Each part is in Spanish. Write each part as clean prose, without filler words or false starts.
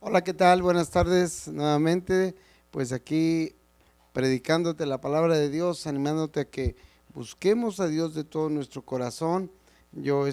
Hola, ¿qué tal? Buenas tardes nuevamente. Pues aquí predicándote la palabra de Dios, animándote a que busquemos a Dios de todo nuestro corazón. Yo,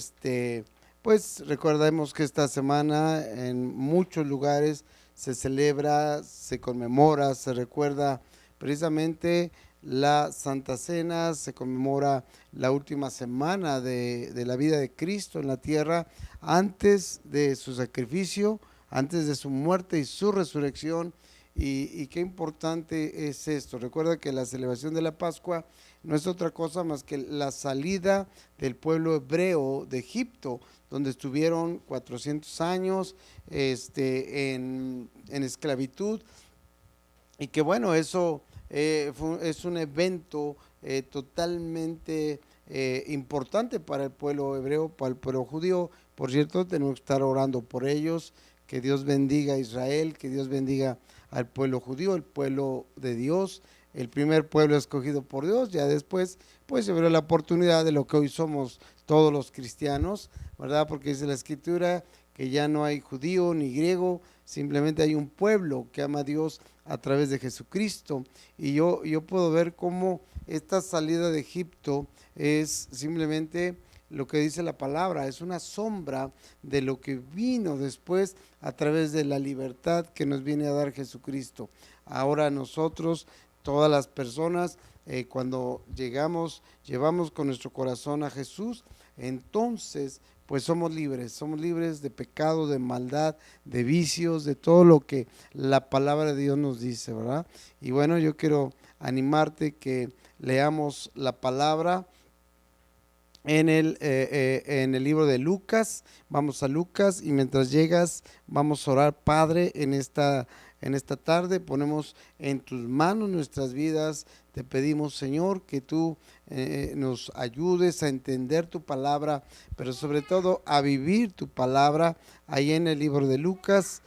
pues recordemos que esta semana en muchos lugares se celebra, se conmemora, se recuerda precisamente la Santa Cena, se conmemora la última semana de la vida de Cristo en la tierra antes de su sacrificio, antes de su muerte y su resurrección. Y qué importante es esto. Recuerda que la celebración de la Pascua no es otra cosa más que la salida del pueblo hebreo de Egipto, donde estuvieron 400 años en esclavitud. Y que bueno, eso es un evento totalmente importante para el pueblo hebreo, para el pueblo judío. Por cierto, tenemos que estar orando por ellos, que Dios bendiga a Israel, que Dios bendiga al pueblo judío, el pueblo de Dios, el primer pueblo escogido por Dios. Ya después pues se verá la oportunidad de lo que hoy somos todos los cristianos, ¿verdad? Porque dice la escritura que ya no hay judío ni griego, simplemente hay un pueblo que ama a Dios a través de Jesucristo. Y yo puedo ver cómo esta salida de Egipto es simplemente lo que dice la palabra, es una sombra de lo que vino después a través de la libertad que nos viene a dar Jesucristo. Ahora nosotros, todas las personas, cuando llevamos con nuestro corazón a Jesús, entonces pues somos libres de pecado, de maldad, de vicios, de todo lo que la palabra de Dios nos dice, ¿verdad? Y bueno, yo quiero animarte que leamos la palabra en el libro de Lucas. Vamos a Lucas y mientras llegas vamos a orar. Padre, en esta tarde ponemos en tus manos nuestras vidas. Te pedimos, Señor, que tú nos ayudes a entender tu palabra, pero sobre todo a vivir tu palabra. Ahí en el libro de Lucas,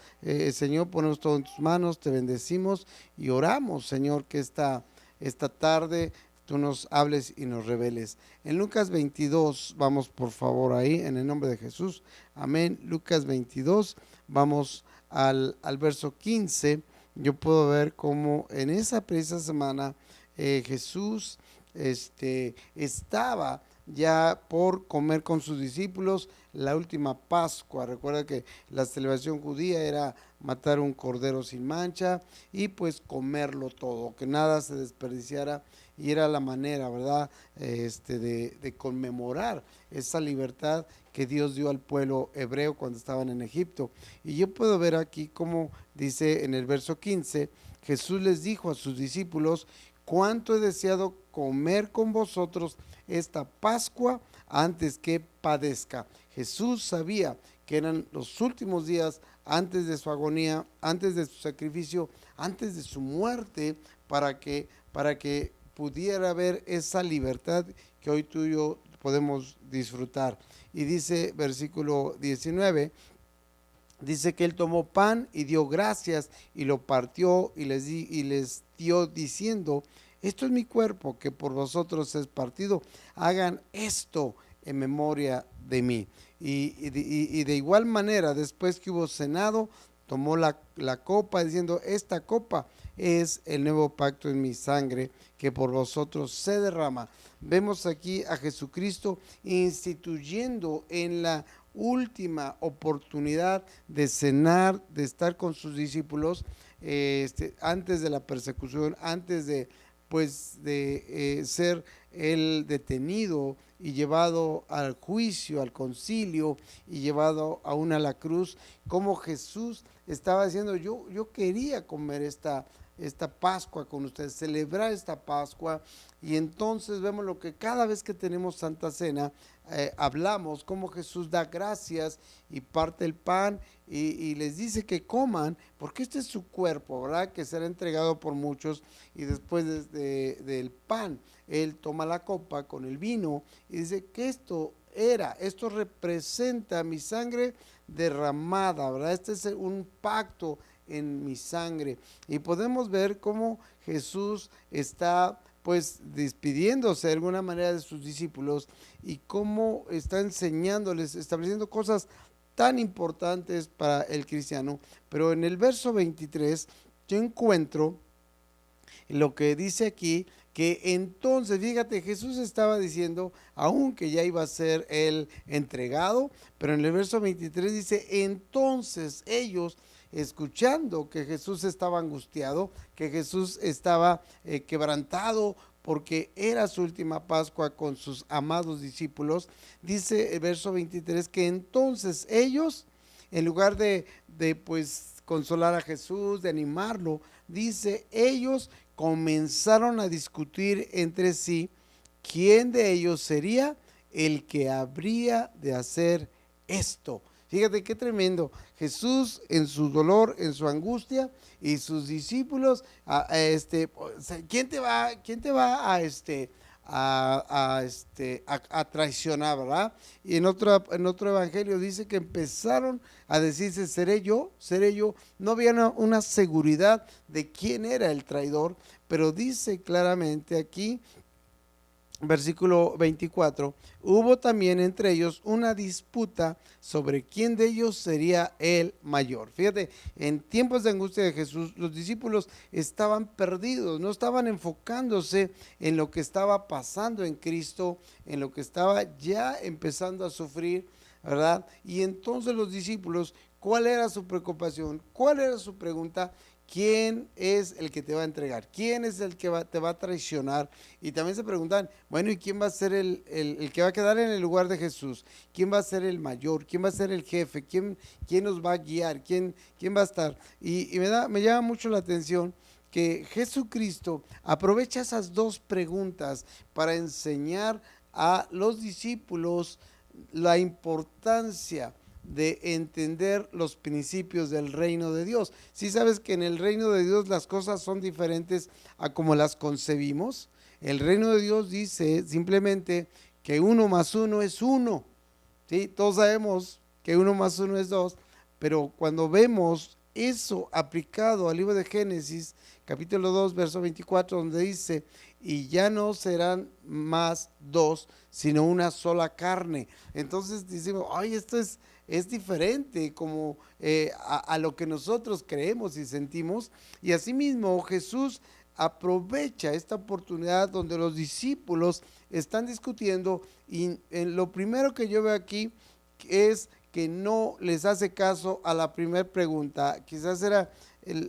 Señor, ponemos todo en tus manos, te bendecimos y oramos, Señor, que esta tarde tú nos hables y nos reveles. En Lucas 22, vamos por favor ahí, en el nombre de Jesús. Amén. Lucas 22, vamos al verso 15. Yo puedo ver cómo en esa precisa semana Jesús estaba ya por comer con sus discípulos la última Pascua. Recuerda que la celebración judía era matar un cordero sin mancha y pues comerlo todo, que nada se desperdiciara, y era la manera, ¿verdad? De conmemorar esa libertad que Dios dio al pueblo hebreo cuando estaban en Egipto. Y yo puedo ver aquí como dice en el verso 15, Jesús les dijo a sus discípulos: cuánto he deseado comer con vosotros esta Pascua antes que padezca. Jesús sabía que eran los últimos días antes de su agonía, antes de su sacrificio, antes de su muerte, para que pudiera haber esa libertad que hoy tú y yo podemos disfrutar. Y dice versículo 19, dice que él tomó pan y dio gracias y lo partió y les dio diciendo: esto es mi cuerpo que por vosotros es partido, hagan esto en memoria de mí. Y de igual manera, después que hubo cenado, tomó la copa diciendo: esta copa es el nuevo pacto en mi sangre que por vosotros se derrama. Vemos aquí a Jesucristo instituyendo en la última oportunidad de cenar, de estar con sus discípulos, antes de la persecución, antes de ser él detenido y llevado al juicio, al concilio y llevado aún a la cruz, como Jesús estaba diciendo: yo quería comer esta Pascua con ustedes, celebrar esta Pascua. Y entonces vemos lo que cada vez que tenemos Santa Cena, hablamos cómo Jesús da gracias y parte el pan y les dice que coman, porque este es su cuerpo, ¿verdad? Que será entregado por muchos. Y después del pan, él toma la copa con el vino y dice que esto representa mi sangre derramada, ¿verdad? Este es un pacto en mi sangre. Y podemos ver cómo Jesús está pues despidiéndose de alguna manera de sus discípulos y cómo está enseñándoles, estableciendo cosas tan importantes para el cristiano. Pero en el verso 23 yo encuentro lo que dice aquí, que entonces, fíjate, Jesús estaba diciendo, aunque ya iba a ser el entregado, pero en el verso 23 dice, entonces ellos, escuchando que Jesús estaba angustiado, que Jesús estaba quebrantado, porque era su última Pascua con sus amados discípulos, dice el verso 23 que entonces ellos, en lugar de pues consolar a Jesús, de animarlo, dice, ellos comenzaron a discutir entre sí quién de ellos sería el que habría de hacer esto. Fíjate qué tremendo. Jesús en su dolor, en su angustia, y sus discípulos, quién te va a traicionar, ¿verdad? Y en otro evangelio dice que empezaron a decirse, seré yo, seré yo. No había una seguridad de quién era el traidor, pero dice claramente aquí, versículo 24, hubo también entre ellos una disputa sobre quién de ellos sería el mayor. Fíjate, en tiempos de angustia de Jesús, los discípulos estaban perdidos, no estaban enfocándose en lo que estaba pasando en Cristo, en lo que estaba ya empezando a sufrir, ¿verdad? Y entonces los discípulos, ¿cuál era su preocupación? ¿Cuál era su pregunta? ¿Quién es el que te va a entregar? ¿Quién es el que te va a traicionar? Y también se preguntan, bueno, ¿y quién va a ser el que va a quedar en el lugar de Jesús? ¿Quién va a ser el mayor? ¿Quién va a ser el jefe? ¿Quién nos va a guiar? ¿Quién va a estar? Y me llama mucho la atención que Jesucristo aprovecha esas dos preguntas para enseñar a los discípulos la importancia de entender los principios del reino de Dios. Si sabes que en el reino de Dios las cosas son diferentes a como las concebimos. El reino de Dios dice simplemente que 1 más 1 es 1. ¿Sí? Todos sabemos que 1 más 1 es 2, pero cuando vemos eso aplicado al libro de Génesis, capítulo 2, verso 24, donde dice, y ya no serán más dos, sino una sola carne. Entonces decimos, ay, esto es diferente como a lo que nosotros creemos y sentimos. Y asimismo Jesús aprovecha esta oportunidad donde los discípulos están discutiendo y lo primero que yo veo aquí es que no les hace caso a la primera pregunta. Quizás era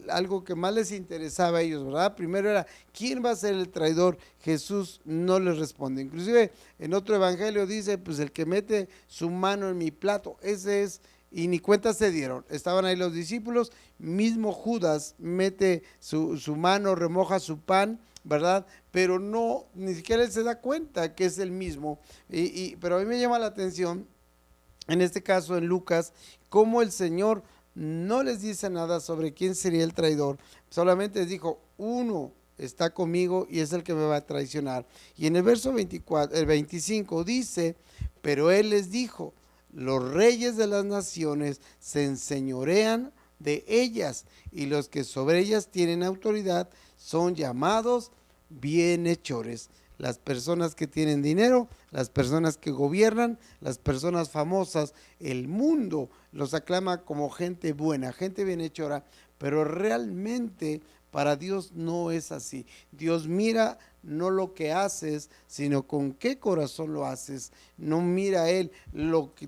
algo que más les interesaba a ellos, ¿verdad? Primero era, ¿quién va a ser el traidor? Jesús no les responde. Inclusive en otro evangelio dice, pues el que mete su mano en mi plato, ese es, y ni cuenta se dieron. Estaban ahí los discípulos, mismo Judas mete su mano, remoja su pan, ¿verdad? Pero no, ni siquiera él se da cuenta que es el mismo. Pero a mí me llama la atención, en este caso en Lucas, cómo el Señor no les dice nada sobre quién sería el traidor, solamente les dijo, uno está conmigo y es el que me va a traicionar. Y en el verso 24, el 25 dice, pero él les dijo, los reyes de las naciones se enseñorean de ellas y los que sobre ellas tienen autoridad son llamados bienhechores. Las personas que tienen dinero, las personas que gobiernan, las personas famosas, el mundo los aclama como gente buena, gente bienhechora, pero realmente para Dios no es así. Dios mira no lo que haces, sino con qué corazón lo haces. No mira a Él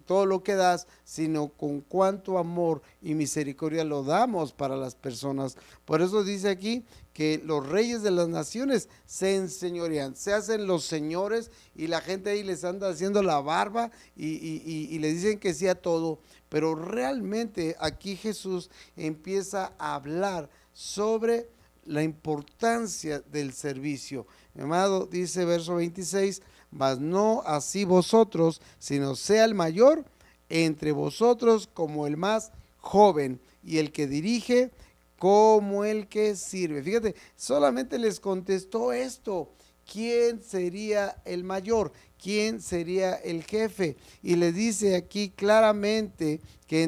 todo lo que das, sino con cuánto amor y misericordia lo damos para las personas. Por eso dice aquí que los reyes de las naciones se enseñorean, se hacen los señores y la gente ahí les anda haciendo la barba y le dicen que sí a todo. Pero realmente aquí Jesús empieza a hablar sobre la importancia del servicio. Mi amado, dice verso 26, mas no así vosotros, sino sea el mayor entre vosotros como el más joven y el que dirige como el que sirve. Fíjate, solamente les contestó esto. ¿Quién sería el mayor? ¿Quién sería el jefe? Y les dice aquí claramente que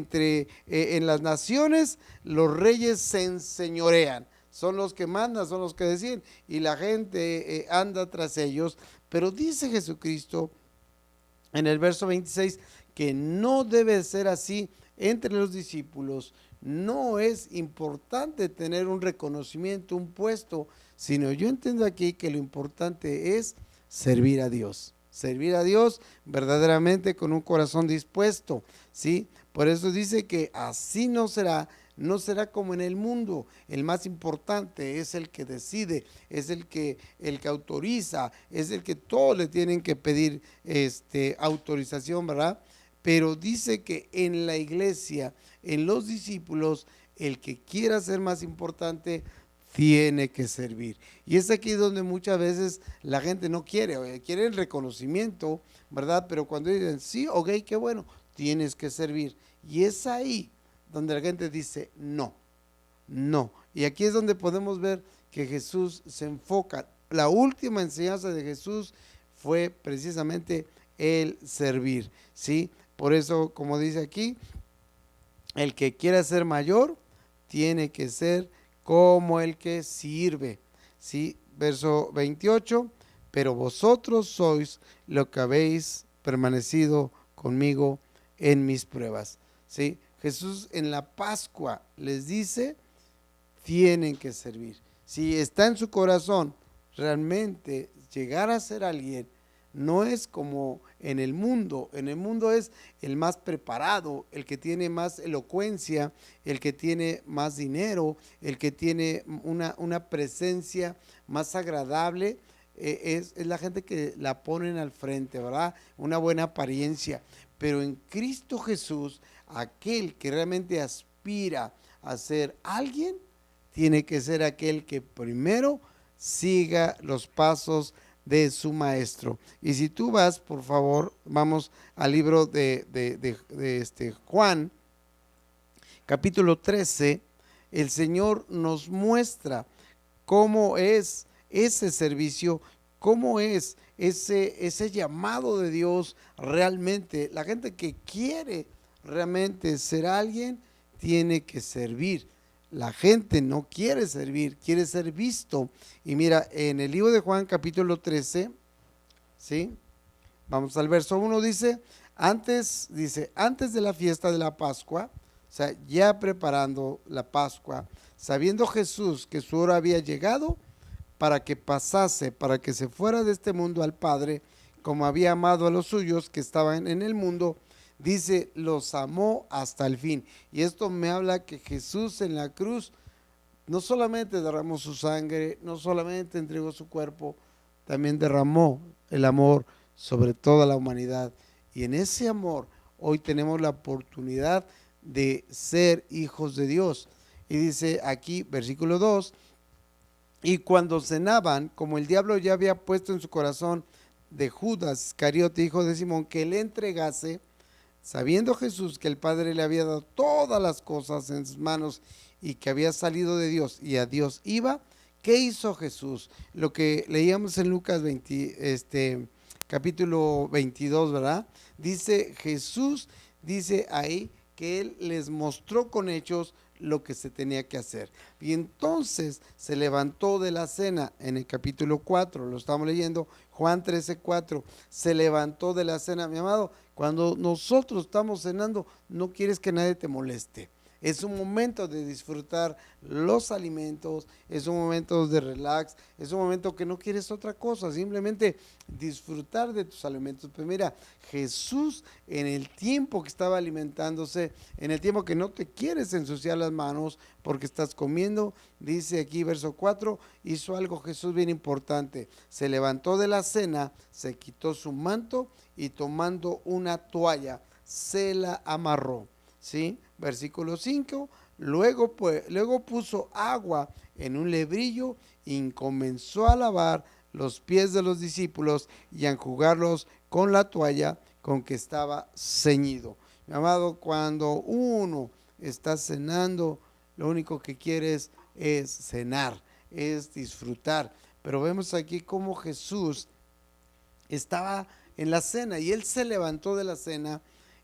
en las naciones los reyes se enseñorean. Son los que mandan, son los que deciden y la gente anda tras ellos. Pero dice Jesucristo en el verso 26 que no debe ser así entre los discípulos no es importante tener un reconocimiento, un puesto, sino yo entiendo aquí que lo importante es servir a Dios. Servir a Dios verdaderamente con un corazón dispuesto, ¿sí? Por eso dice que así no será como en el mundo. El más importante es el que decide, es el que autoriza, es el que todos le tienen que pedir autorización, ¿verdad? Pero dice que en la iglesia, en los discípulos, el que quiera ser más importante tiene que servir. Y es aquí donde muchas veces la gente no quiere, quiere el reconocimiento, ¿verdad? Pero cuando dicen, sí, ok, qué bueno, tienes que servir. Y es ahí donde la gente dice, no, no. Y aquí es donde podemos ver que Jesús se enfoca. La última enseñanza de Jesús fue precisamente el servir, ¿sí? Por eso, como dice aquí, el que quiera ser mayor tiene que ser como el que sirve, ¿sí? Verso 28, pero vosotros sois lo que habéis permanecido conmigo en mis pruebas, ¿sí? Jesús en la Pascua les dice, tienen que servir. Si está en su corazón realmente llegar a ser alguien, no es como en el mundo es el más preparado, el que tiene más elocuencia, el que tiene más dinero, el que tiene una presencia más agradable, es la gente que la ponen al frente, ¿verdad? Una buena apariencia, pero en Cristo Jesús, aquel que realmente aspira a ser alguien, tiene que ser aquel que primero siga los pasos de su maestro. Y si tú vas, por favor, vamos al libro de Juan, capítulo 13, el Señor nos muestra cómo es ese servicio, cómo es ese llamado de Dios realmente. La gente que quiere realmente ser alguien, tiene que servir. La gente no quiere servir, quiere ser visto. Y mira, en el libro de Juan capítulo 13, ¿sí? Vamos al verso 1, antes de la fiesta de la Pascua, o sea, ya preparando la Pascua, sabiendo Jesús que su hora había llegado para que pasase, para que se fuera de este mundo al Padre, como había amado a los suyos que estaban en el mundo, dice, los amó hasta el fin. Y esto me habla que Jesús en la cruz no solamente derramó su sangre, no solamente entregó su cuerpo, también derramó el amor sobre toda la humanidad. Y en ese amor hoy tenemos la oportunidad de ser hijos de Dios. Y dice aquí, versículo 2, y cuando cenaban, como el diablo ya había puesto en su corazón de Judas Iscariote, hijo de Simón, que le entregase, sabiendo Jesús que el Padre le había dado todas las cosas en sus manos y que había salido de Dios y a Dios iba, ¿qué hizo Jesús? Lo que leíamos en Lucas 20, capítulo 22, ¿verdad? Dice Jesús, dice ahí que Él les mostró con hechos lo que se tenía que hacer. Y entonces se levantó de la cena en el capítulo 4, lo estamos leyendo, Juan 13:4, se levantó de la cena, mi amado. Cuando nosotros estamos cenando, no quieres que nadie te moleste. Es un momento de disfrutar los alimentos, es un momento de relax, es un momento que no quieres otra cosa, simplemente disfrutar de tus alimentos. Pues mira, Jesús en el tiempo que estaba alimentándose, en el tiempo que no te quieres ensuciar las manos porque estás comiendo, dice aquí verso 4, hizo algo Jesús bien importante. Se levantó de la cena, se quitó su manto y tomando una toalla, se la amarró. ¿Sí? Versículo 5, luego puso agua en un lebrillo y comenzó a lavar los pies de los discípulos y a enjugarlos con la toalla con que estaba ceñido. Mi amado, cuando uno está cenando, lo único que quieres es cenar, es disfrutar. Pero vemos aquí cómo Jesús estaba en la cena y él se levantó de la cena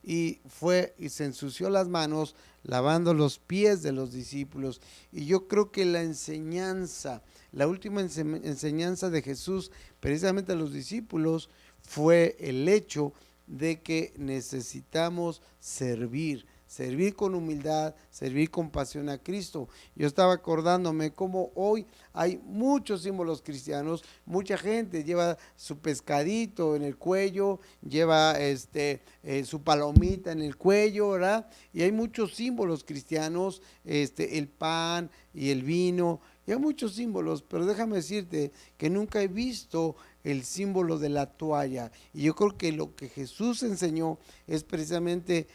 y fue y se ensució las manos lavando los pies de los discípulos. Y yo creo que la enseñanza, la última enseñanza de Jesús precisamente a los discípulos fue el hecho de que necesitamos servir, servir con humildad, servir con pasión a Cristo. Yo estaba acordándome cómo hoy hay muchos símbolos cristianos, mucha gente lleva su pescadito en el cuello, lleva su palomita en el cuello, ¿verdad? Y hay muchos símbolos cristianos, el pan y el vino, y hay muchos símbolos, pero déjame decirte que nunca he visto el símbolo de la toalla. Y yo creo que lo que Jesús enseñó es precisamente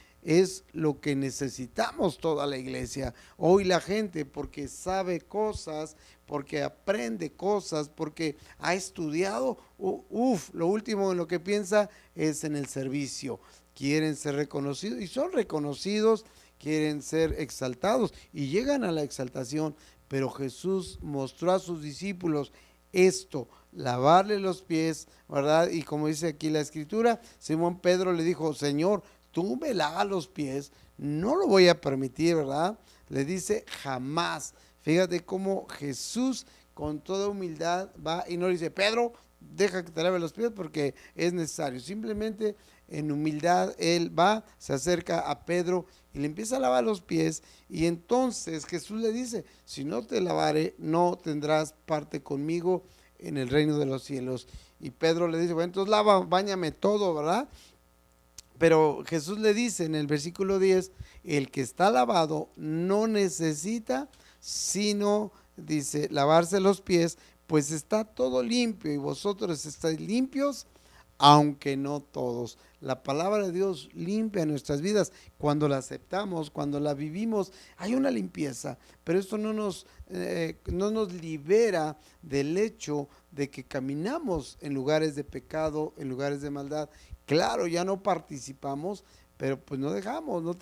lo que necesitamos toda la iglesia. Hoy la gente, porque sabe cosas, porque aprende cosas, porque ha estudiado, lo último en lo que piensa es en el servicio. Quieren ser reconocidos y son reconocidos, quieren ser exaltados y llegan a la exaltación. Pero Jesús mostró a sus discípulos esto, lavarle los pies, ¿verdad? Y como dice aquí la escritura, Simón Pedro le dijo, Señor, tú me lavas los pies, no lo voy a permitir, ¿verdad? Le dice jamás. Fíjate cómo Jesús con toda humildad va y no le dice, Pedro, deja que te lave los pies porque es necesario. Simplemente en humildad él va, se acerca a Pedro y le empieza a lavar los pies, y entonces Jesús le dice, si no te lavare, no tendrás parte conmigo en el reino de los cielos. Y Pedro le dice, bueno, entonces báñame todo, ¿verdad? Pero Jesús le dice en el versículo 10, el que está lavado no necesita sino, dice, lavarse los pies, pues está todo limpio y vosotros estáis limpios, aunque no todos. La palabra de Dios limpia nuestras vidas cuando la aceptamos, cuando la vivimos. Hay una limpieza, pero esto no nos libera del hecho de que caminamos en lugares de pecado, en lugares de maldad. Claro, ya no participamos, pero pues no dejamos,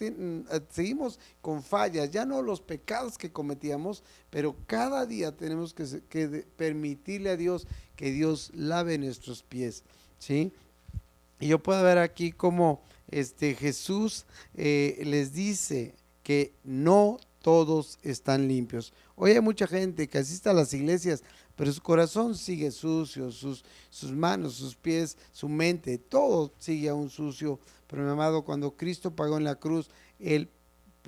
seguimos con fallas, ya no los pecados que cometíamos, pero cada día tenemos que permitirle a Dios que Dios lave nuestros pies, ¿sí? Y yo puedo ver aquí cómo Jesús les dice que no todos están limpios. Hoy hay mucha gente que asiste a las iglesias, pero su corazón sigue sucio, sus manos, sus pies, su mente, todo sigue aún sucio. Pero mi amado, cuando Cristo pagó en la cruz, Él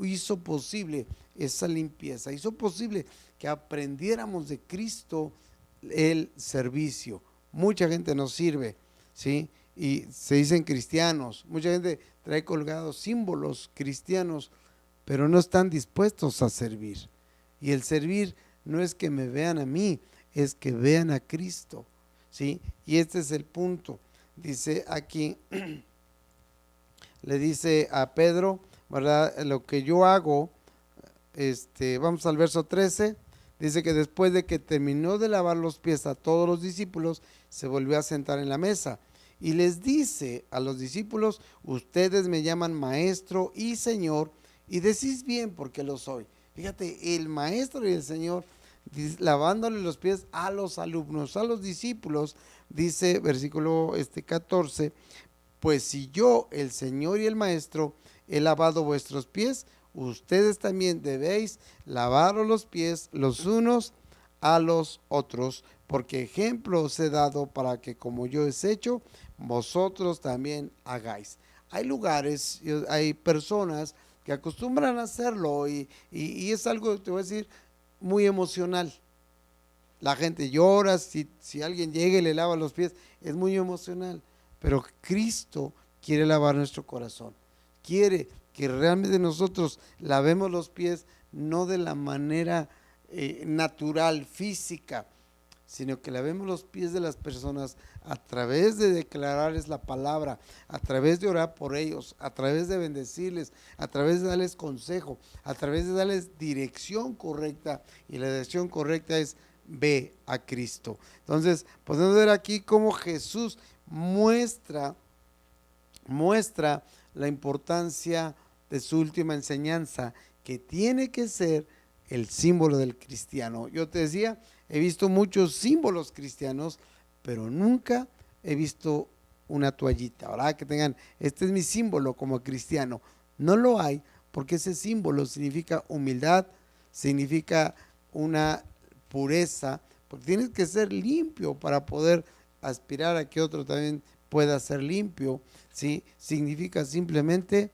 hizo posible esa limpieza, hizo posible que aprendiéramos de Cristo el servicio. Mucha gente nos sirve, ¿sí? Y se dicen cristianos, mucha gente trae colgados símbolos cristianos, pero no están dispuestos a servir. Y el servir no es que me vean a mí, es que vean a Cristo, ¿sí? Y este es el punto. Dice aquí, le dice a Pedro, ¿verdad? Lo que yo hago, vamos al verso 13, dice que después de que terminó de lavar los pies a todos los discípulos, se volvió a sentar en la mesa. Y les dice a los discípulos, ustedes me llaman maestro y señor, y decís bien porque lo soy. Fíjate, el maestro y el señor lavándole los pies a los alumnos, a los discípulos, dice versículo 14, pues si yo, el Señor y el Maestro, he lavado vuestros pies, ustedes también debéis lavaros los pies los unos a los otros, porque ejemplo os he dado para que como yo he hecho, vosotros también hagáis. Hay lugares, hay personas que acostumbran a hacerlo y es algo, te voy a decir, muy emocional. La gente llora, si alguien llega y le lava los pies, es muy emocional. Pero Cristo quiere lavar nuestro corazón. Quiere que realmente nosotros lavemos los pies, no de la manera natural, física, sino que lavemos los pies de las personas a través de declararles la palabra, a través de orar por ellos, a través de bendecirles, a través de darles consejo, a través de darles dirección correcta. Y la dirección correcta es: ve a Cristo. Entonces, podemos ver aquí cómo Jesús muestra la importancia de su última enseñanza, que tiene que ser el símbolo del cristiano. Yo te decía, he visto muchos símbolos cristianos, pero nunca he visto una toallita, ¿verdad? Que tengan, este es mi símbolo como cristiano. No lo hay, porque ese símbolo significa humildad, significa una pureza, porque tienes que ser limpio para poder aspirar a que otro también pueda ser limpio, ¿sí? Significa simplemente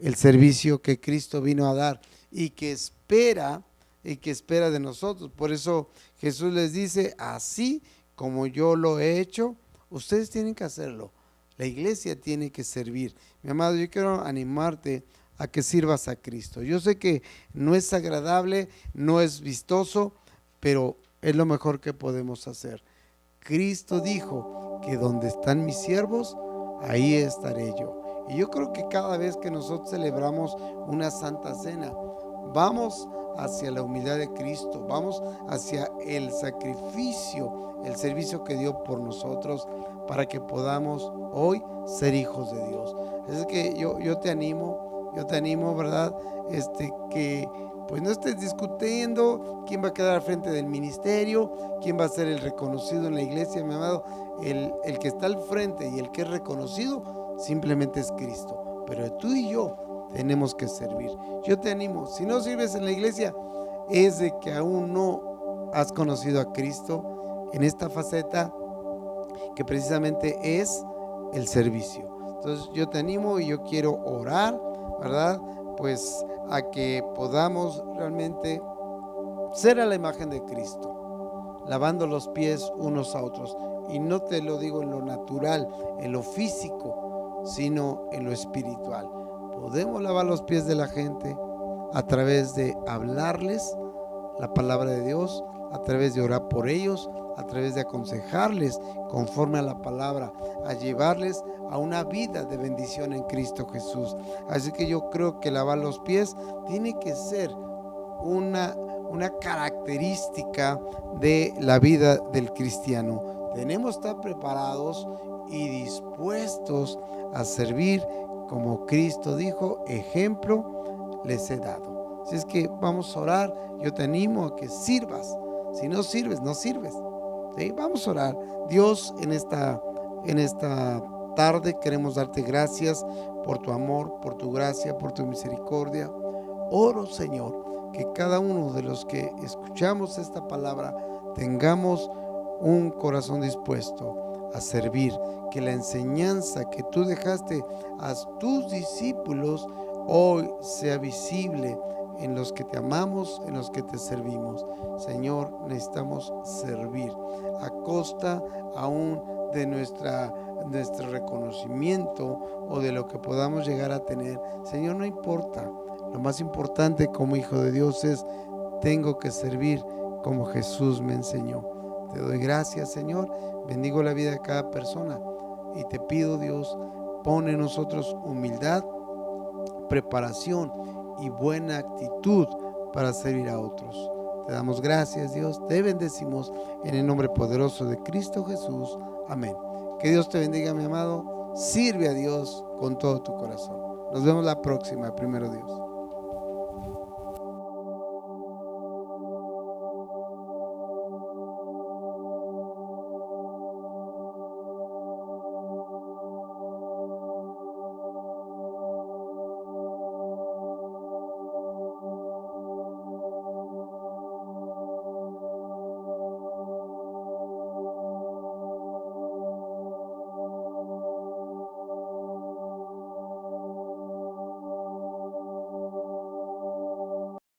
el servicio que Cristo vino a dar y que espera de nosotros. Por eso Jesús les dice, así como yo lo he hecho, ustedes tienen que hacerlo. La iglesia tiene que servir. Mi amado, yo quiero animarte a que sirvas a Cristo. Yo sé que no es agradable, no es vistoso, pero es lo mejor que podemos hacer. Cristo dijo que donde están mis siervos, ahí estaré yo. Y yo creo que cada vez que nosotros celebramos una santa cena, vamos hacia la humildad de Cristo, vamos hacia el sacrificio, el servicio que dio por nosotros para que podamos hoy ser hijos de Dios. Es que yo te animo, ¿verdad? Que pues no estés discutiendo quién va a quedar al frente del ministerio, quién va a ser el reconocido en la iglesia, mi amado. El que está al frente y el que es reconocido simplemente es Cristo. Pero tú y yo tenemos que servir. Yo te animo, si no sirves en la iglesia, es de que aún no has conocido a Cristo en esta faceta que precisamente es el servicio. Entonces yo te animo y yo quiero orar, ¿verdad? Pues a que podamos realmente ser a la imagen de Cristo, lavando los pies unos a otros. Y no te lo digo en lo natural, en lo físico, sino en lo espiritual. Podemos lavar los pies de la gente a través de hablarles la palabra de Dios, a través de orar por ellos, a través de aconsejarles conforme a la palabra, a llevarles a una vida de bendición en Cristo Jesús. Así que yo creo que lavar los pies tiene que ser una característica de la vida del cristiano. Tenemos que estar preparados y dispuestos a servir como Cristo dijo, ejemplo les he dado. Así es que vamos a orar. Yo te animo a que sirvas. Si no sirves, no sirves. ¿Sí? Vamos a orar. Dios, en esta tarde queremos darte gracias por tu amor, por tu gracia, por tu misericordia. Oro, Señor, que cada uno de los que escuchamos esta palabra tengamos un corazón dispuesto a servir, que la enseñanza que tú dejaste a tus discípulos hoy sea visible en los que te amamos, en los que te servimos. Señor, necesitamos servir a costa aún de nuestro reconocimiento o de lo que podamos llegar a tener. Señor, no importa. Lo más importante como hijo de Dios es, tengo que servir como Jesús me enseñó. Te doy gracias, Señor. Bendigo la vida de cada persona y te pido, Dios, pon en nosotros humildad, preparación y buena actitud para servir a otros. Te damos gracias, Dios. Te bendecimos en el nombre poderoso de Cristo Jesús. Amén. Que Dios te bendiga, mi amado. Sirve a Dios con todo tu corazón. Nos vemos la próxima, primero Dios.